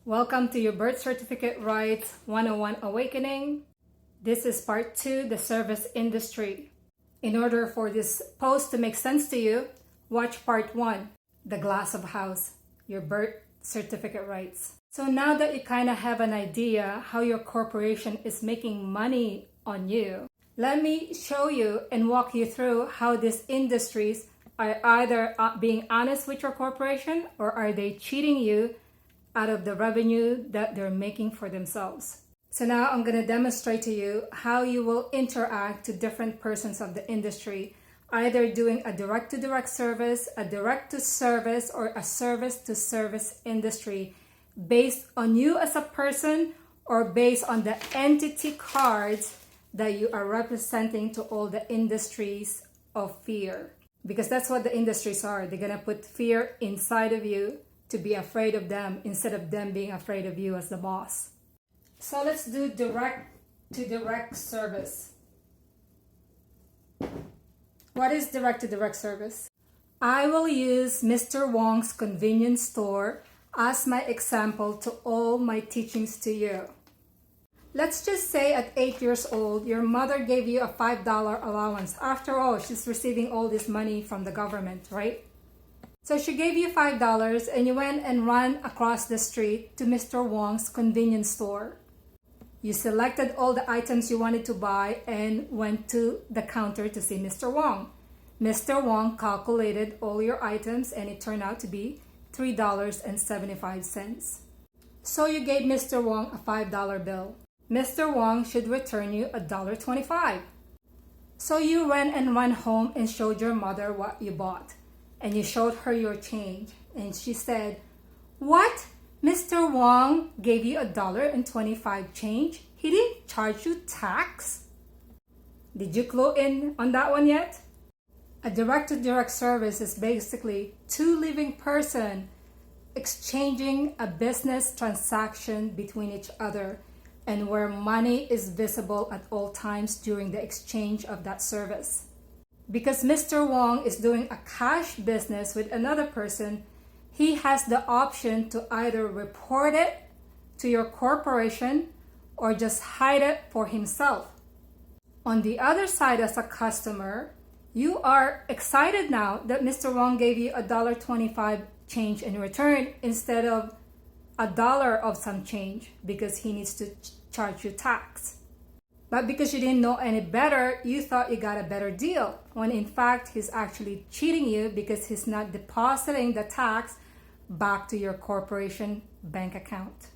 Welcome to your Birth Certificate Rights 101 Awakening. This is part 2, the service industry. In order for this post to make sense to you, watch part 1, the glass of house, your birth certificate rights. So now that you kind of have an idea how your corporation is making money on you, let me show you and walk you through how these industries are either being honest with your corporation or are they cheating you out of the revenue that they're making for themselves. So now I'm going to demonstrate to you how you will interact to different persons of the industry, either doing a direct-to-direct service, a direct-to-service, or a service-to-service industry based on you as a person or based on the entity cards that you are representing to all the industries of fear. Because that's what the industries are. They're going to put fear inside of you to be afraid of them instead of them being afraid of you as the boss. So let's do direct-to-direct service. What is direct-to-direct service? I will use Mr. Wong's convenience store as my example to all my teachings to you. Let's just say at 8 years old, your mother gave you a $5 allowance. After all, she's receiving all this money from the government, right? So she gave you $5 and you went and ran across the street to Mr. Wong's convenience store. You selected all the items you wanted to buy and went to the counter to see Mr. Wong. Mr. Wong calculated all your items and it turned out to be $3.75. So you gave Mr. Wong a $5 bill. Mr. Wong should return you $1.25. So you went and ran home and showed your mother what you bought. And you showed her your change. And she said, "What? Mr. Wong gave you $1.25 change? He didn't charge you tax?" Did you clue in on that one yet? A direct-to-direct service is basically two living persons exchanging a business transaction between each other and where money is visible at all times during the exchange of that service. Because Mr. Wong is doing a cash business with another person, he has the option to either report it to your corporation or just hide it for himself. On the other side, as a customer, you are excited now that Mr. Wong gave you $1.25 change in return instead of $1 of some change because he needs to charge you tax. But because you didn't know any better, you thought you got a better deal, when in fact he's actually cheating you because he's not depositing the tax back to your corporation bank account.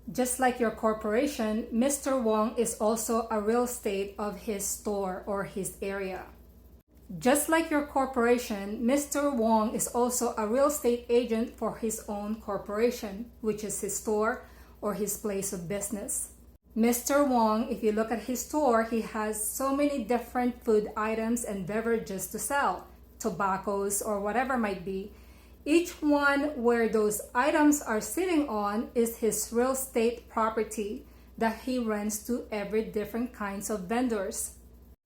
Just like your corporation, Mr. Wong is also a real estate of his store or his area. Just like your corporation, Mr. Wong is also a real estate agent for his own corporation, which is his store or his place of business. Mr. Wong, if you look at his store, he has so many different food items and beverages to sell, tobaccos or whatever might be. Each one where those items are sitting on is his real estate property that he rents to every different kinds of vendors.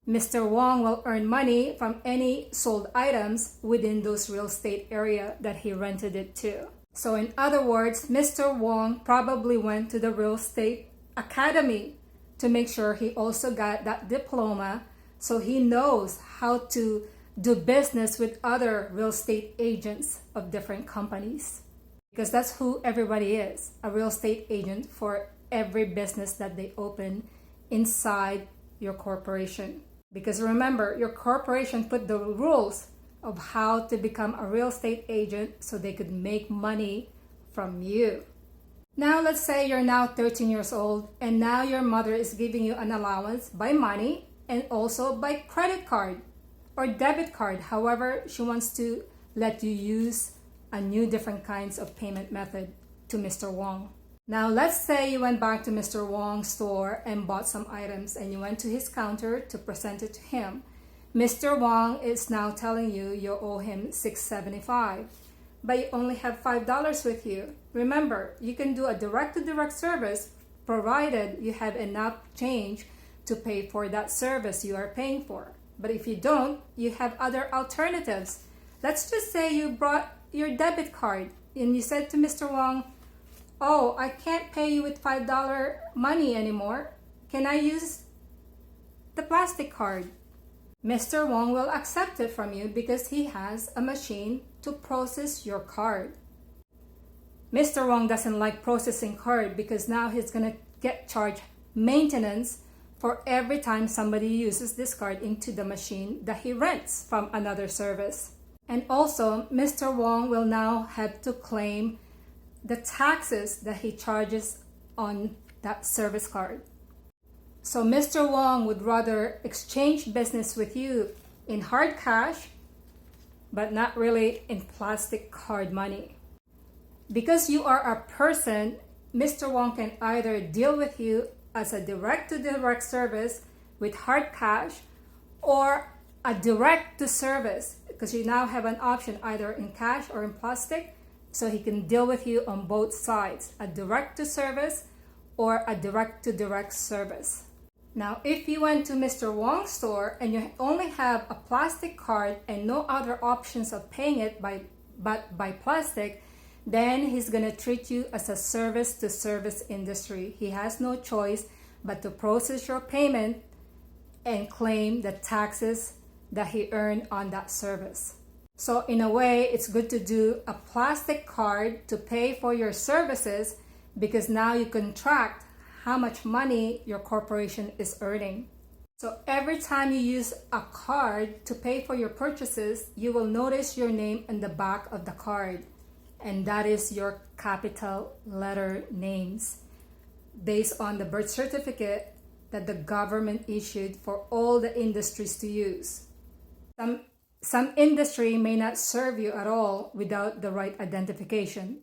Mr. Wong will earn money from any sold items within those real estate area that he rented it to. So in other words, Mr. Wong probably went to the real estate academy to make sure he also got that diploma so he knows how to do business with other real estate agents of different companies, because that's who everybody is, a real estate agent for every business that they open inside your corporation. Because remember, your corporation put the rules of how to become a real estate agent so they could make money from you. Now let's say you're now 13 years old and now your mother is giving you an allowance by money and also by credit card or debit card. However, she wants to let you use a new different kinds of payment method to Mr. Wong. Now let's say you went back to Mr. Wong's store and bought some items and you went to his counter to present it to him. Mr. Wong is now telling you you owe him $6.75. But you only have $5 with you. Remember, you can do a direct-to-direct service provided you have enough change to pay for that service you are paying for. But if you don't, you have other alternatives. Let's just say you brought your debit card and you said to Mr. Wong, "Oh, I can't pay you with $5 money anymore. Can I use the plastic card?" Mr. Wong will accept it from you because he has a machine to process your card. Mr. Wong doesn't like processing card because now he's gonna get charged maintenance for every time somebody uses this card into the machine that he rents from another service. And also, Mr. Wong will now have to claim the taxes that he charges on that service card. So Mr. Wong would rather exchange business with you in hard cash, but not really in plastic card money. Because you are a person, Mr. Wong can either deal with you as a direct-to-direct service with hard cash or a direct-to-service, because you now have an option either in cash or in plastic, so he can deal with you on both sides, a direct-to-service or a direct-to-direct service. Now, if you went to Mr. Wong's store and you only have a plastic card and no other options of paying it but by plastic, then he's going to treat you as a service-to-service industry. He has no choice but to process your payment and claim the taxes that he earned on that service. So in a way, it's good to do a plastic card to pay for your services because now you can track how much money your corporation is earning. So every time you use a card to pay for your purchases, you will notice your name in the back of the card. And that is your capital letter names based on the birth certificate that the government issued for all the industries to use. Some industry may not serve you at all without the right identification.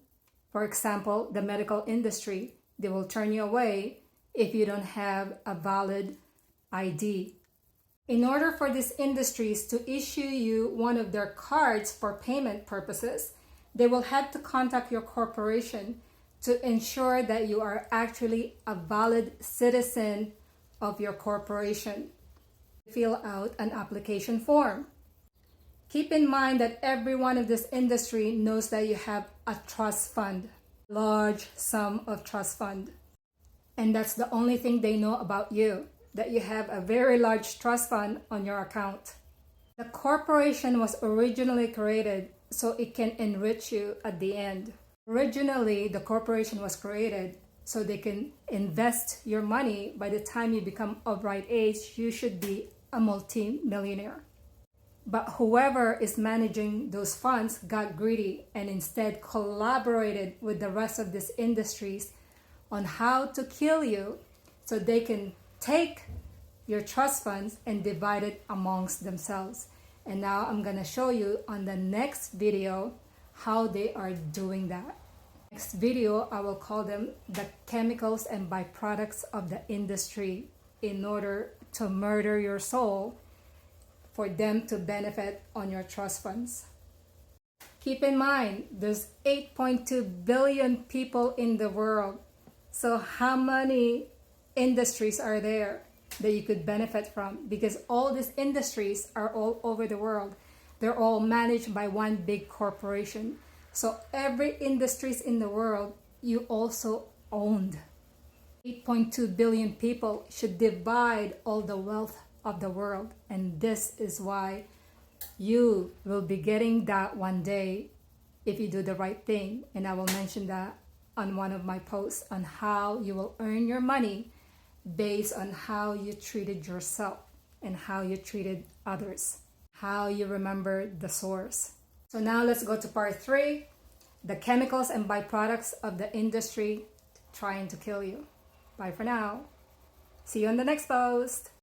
For example, the medical industry, they will turn you away if you don't have a valid ID. In order for these industries to issue you one of their cards for payment purposes, they will have to contact your corporation to ensure that you are actually a valid citizen of your corporation. Fill out an application form. Keep in mind that every one of this industry knows that you have a trust fund, large sum of trust fund. And that's the only thing they know about you, that you have a very large trust fund on your account. The corporation was originally created so it can enrich you at the end. Originally, the corporation was created so they can invest your money. By the time you become of right age, you should be a multi-millionaire. But whoever is managing those funds got greedy and instead collaborated with the rest of these industries on how to kill you so they can take your trust funds and divide it amongst themselves. And now I'm going to show you on the next video how they are doing that. Next video, I will call them the chemicals and byproducts of the industry in order to murder your soul for them to benefit on your trust funds. Keep in mind, there's 8.2 billion people in the world. So how many industries are there that you could benefit from? Because all these industries are all over the world. They're all managed by one big corporation. So every industries in the world, you also owned. 8.2 billion people should divide all the wealth of the world. And this is why you will be getting that one day if you do the right thing. And I will mention that on one of my posts on how you will earn your money based on how you treated yourself and how you treated others, how you remember the source. So now let's go to part 3, the chemicals and byproducts of the industry trying to kill you. Bye for now. See you on the next post.